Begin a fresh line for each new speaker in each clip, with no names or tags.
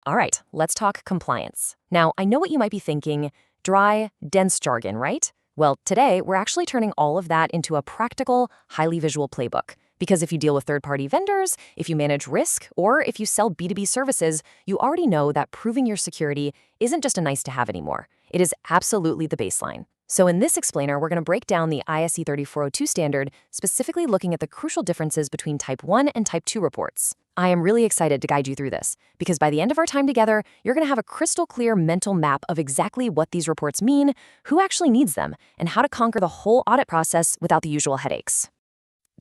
All right, let's talk compliance. Now, I know what you might be thinking, dry, dense jargon, right? Well, today, we're actually turning all of that into a practical, highly visual playbook. Because if you deal with third-party vendors, if you manage risk, or if you sell B2B services, you already know that proving your security isn't just a nice-to-have anymore. It is absolutely the baseline. So in this explainer, we're going to break down the ISE 3402 standard, specifically looking at the crucial differences between Type 1 and Type 2 reports. I am really excited to guide you through this, because by the end of our time together, you're going to have a crystal clear mental map of exactly what these reports mean, who actually needs them, and how to conquer the whole audit process without the usual headaches.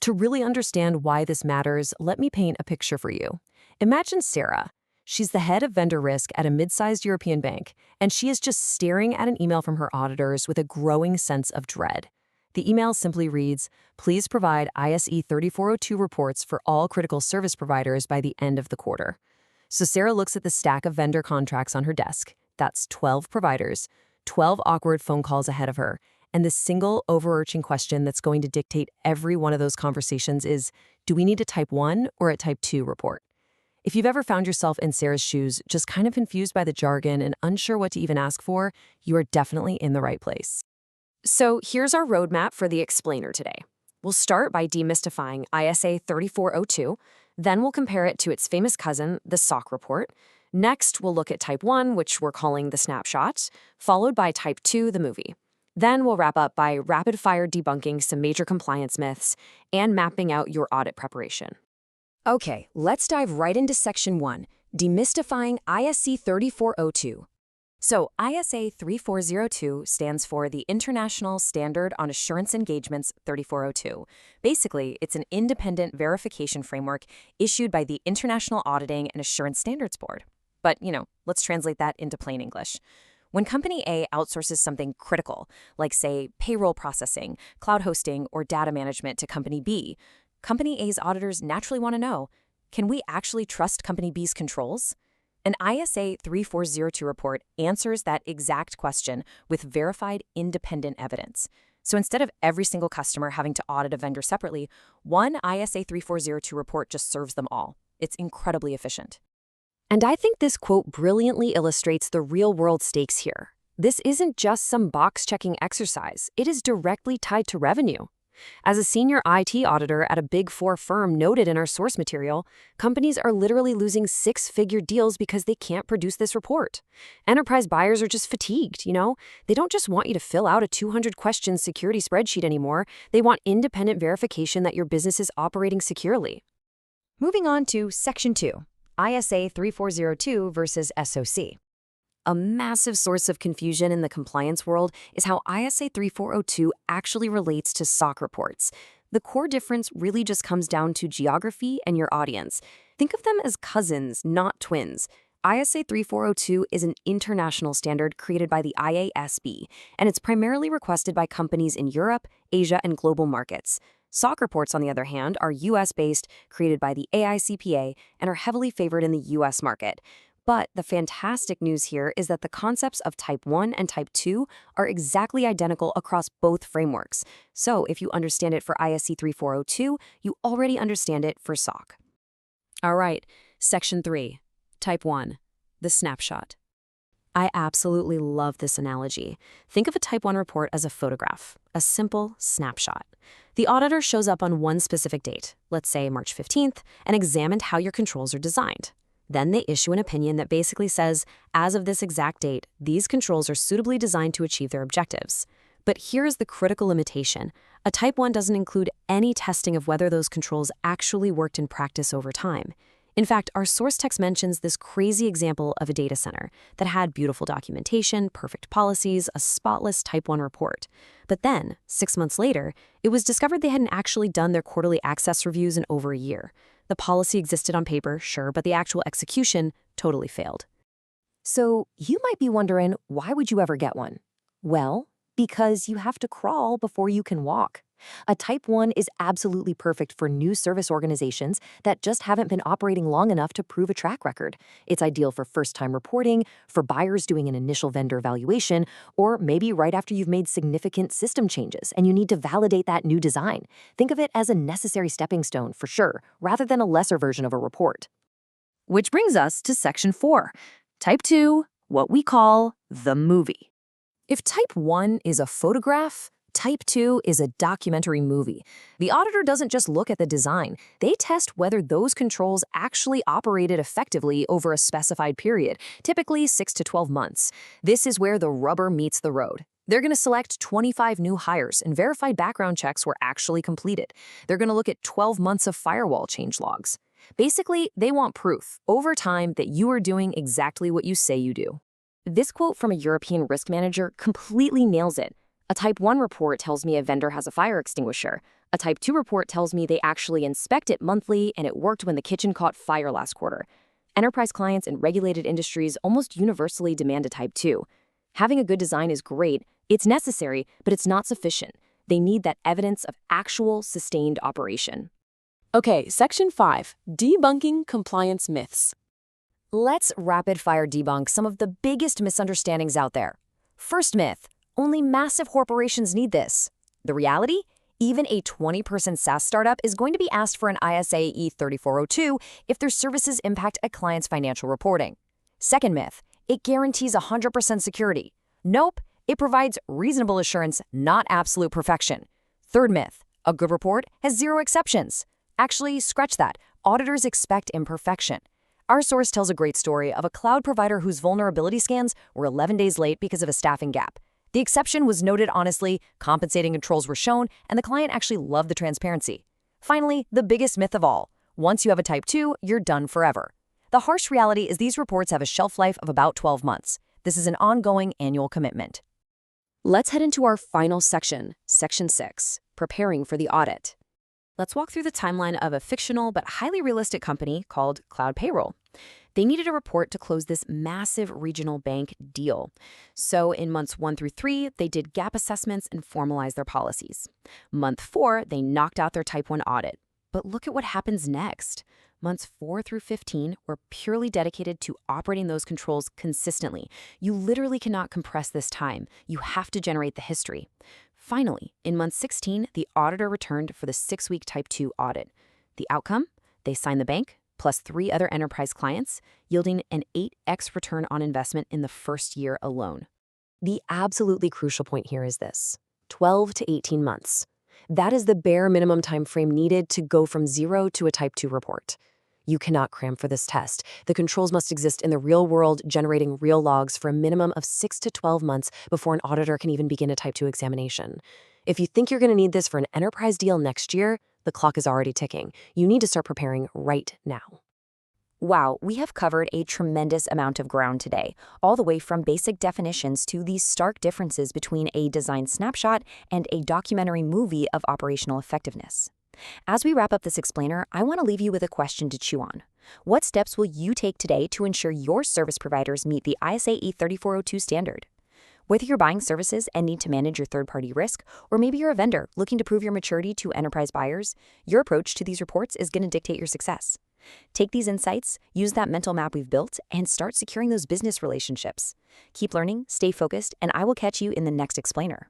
To really understand why this matters, let me paint a picture for you. Imagine Sarah. She's the head of vendor risk at a mid-sized European bank, and she is just staring at an email from her auditors with a growing sense of dread. The email simply reads, "Please provide ISE 3402 reports for all critical service providers by the end of the quarter." So Sarah looks at the stack of vendor contracts on her desk. That's 12 providers, 12 awkward phone calls ahead of her, and the single overarching question that's going to dictate every one of those conversations is, do we need a Type 1 or a Type 2 report? If you've ever found yourself in Sarah's shoes, just kind of confused by the jargon and unsure what to even ask for, you are definitely in the right place. So here's our roadmap for the explainer today. We'll start by demystifying ISA 3402, then we'll compare it to its famous cousin, the SOC report. Next, we'll look at Type 1, which we're calling the snapshot, followed by Type 2, the movie. Then we'll wrap up by rapid-fire debunking some major compliance myths and mapping out your audit preparation. Okay, let's dive right into Section 1, demystifying ISE 3402. So ISA 3402 stands for the International Standard on Assurance Engagements 3402. Basically, it's an independent verification framework issued by the International Auditing and Assurance Standards Board. But, let's translate that into plain English. When Company A outsources something critical, like, say, payroll processing, cloud hosting, or data management to Company B, Company A's auditors naturally want to know, can we actually trust Company B's controls? An ISA 3402 report answers that exact question with verified independent evidence. So instead of every single customer having to audit a vendor separately, one ISA 3402 report just serves them all. It's incredibly efficient. And I think this quote brilliantly illustrates the real-world stakes here. This isn't just some box-checking exercise. It is directly tied to revenue. As a senior IT auditor at a Big Four firm noted in our source material, companies are literally losing six-figure deals because they can't produce this report. Enterprise buyers are just fatigued, They don't just want you to fill out a 200-question security spreadsheet anymore. They want independent verification that your business is operating securely. Moving on to Section 2, ISA 3402 versus SOC. A massive source of confusion in the compliance world is how ISA 3402 actually relates to SOC reports. The core difference really just comes down to geography and your audience. Think of them as cousins, not twins. ISA 3402 is an international standard created by the IASB, and it's primarily requested by companies in Europe, Asia, and global markets. SOC reports, on the other hand, are US-based, created by the AICPA, and are heavily favored in the US market. But the fantastic news here is that the concepts of Type 1 and Type 2 are exactly identical across both frameworks. So if you understand it for ISE 3402, you already understand it for SOC. All right, Section 3, Type 1, the snapshot. I absolutely love this analogy. Think of a Type 1 report as a photograph, a simple snapshot. The auditor shows up on one specific date, let's say March 15th, and examined how your controls are designed. Then they issue an opinion that basically says, as of this exact date, these controls are suitably designed to achieve their objectives. But here's the critical limitation. A Type 1 doesn't include any testing of whether those controls actually worked in practice over time. In fact, our source text mentions this crazy example of a data center that had beautiful documentation, perfect policies, a spotless Type 1 report. But then, 6 months later, it was discovered they hadn't actually done their quarterly access reviews in over a year. The policy existed on paper, sure, but the actual execution totally failed. So you might be wondering, why would you ever get one? Well, because you have to crawl before you can walk. A Type 1 is absolutely perfect for new service organizations that just haven't been operating long enough to prove a track record. It's ideal for first-time reporting, for buyers doing an initial vendor evaluation, or maybe right after you've made significant system changes and you need to validate that new design. Think of it as a necessary stepping stone, for sure, rather than a lesser version of a report. Which brings us to Section 4, Type 2, what we call the movie. If Type 1 is a photograph, Type 2 is a documentary movie. The auditor doesn't just look at the design. They test whether those controls actually operated effectively over a specified period, typically 6 to 12 months. This is where the rubber meets the road. They're going to select 25 new hires and verified background checks were actually completed. They're going to look at 12 months of firewall change logs. Basically, they want proof over time that you are doing exactly what you say you do. This quote from a European risk manager completely nails it. A Type 1 report tells me a vendor has a fire extinguisher. A Type 2 report tells me they actually inspect it monthly and it worked when the kitchen caught fire last quarter. Enterprise clients in regulated industries almost universally demand a Type 2. Having a good design is great, it's necessary, but it's not sufficient. They need that evidence of actual sustained operation.
Okay, Section 5, Debunking Compliance Myths.
Let's rapid-fire debunk some of the biggest misunderstandings out there. First myth, only massive corporations need this. The reality? Even a 20-person SaaS startup is going to be asked for an ISAE 3402 if their services impact a client's financial reporting. Second myth, it guarantees 100% security. Nope, it provides reasonable assurance, not absolute perfection. Third myth, a good report has 0 exceptions. Actually, scratch that. Auditors expect imperfection. Our source tells a great story of a cloud provider whose vulnerability scans were 11 days late because of a staffing gap. The exception was noted honestly, compensating controls were shown, and the client actually loved the transparency. Finally, the biggest myth of all. Once you have a Type 2, you're done forever. The harsh reality is these reports have a shelf life of about 12 months. This is an ongoing annual commitment. Let's head into our final section, Section 6, Preparing for the Audit. Let's walk through the timeline of a fictional but highly realistic company called Cloud Payroll. They needed a report to close this massive regional bank deal. So in months 1 through 3, they did gap assessments and formalized their policies. Month 4, they knocked out their Type 1 audit. But look at what happens next. Months 4 through 15 were purely dedicated to operating those controls consistently. You literally cannot compress this time. You have to generate the history. Finally, in month 16, the auditor returned for the 6-week Type 2 audit. The outcome? They signed the bank, plus 3 other enterprise clients, yielding an 8x return on investment in the first year alone. The absolutely crucial point here is this: 12 to 18 months. That is the bare minimum time frame needed to go from 0 to a Type 2 report. You cannot cram for this test. The controls must exist in the real world, generating real logs for a minimum of 6 to 12 months before an auditor can even begin a Type 2 examination. If you think you're going to need this for an enterprise deal next year, the clock is already ticking. You need to start preparing right now. Wow, we have covered a tremendous amount of ground today, all the way from basic definitions to the stark differences between a design snapshot and a documentary movie of operational effectiveness. As we wrap up this explainer, I want to leave you with a question to chew on. What steps will you take today to ensure your service providers meet the ISAE 3402 standard? Whether you're buying services and need to manage your third-party risk, or maybe you're a vendor looking to prove your maturity to enterprise buyers, your approach to these reports is going to dictate your success. Take these insights, use that mental map we've built, and start securing those business relationships. Keep learning, stay focused, and I will catch you in the next explainer.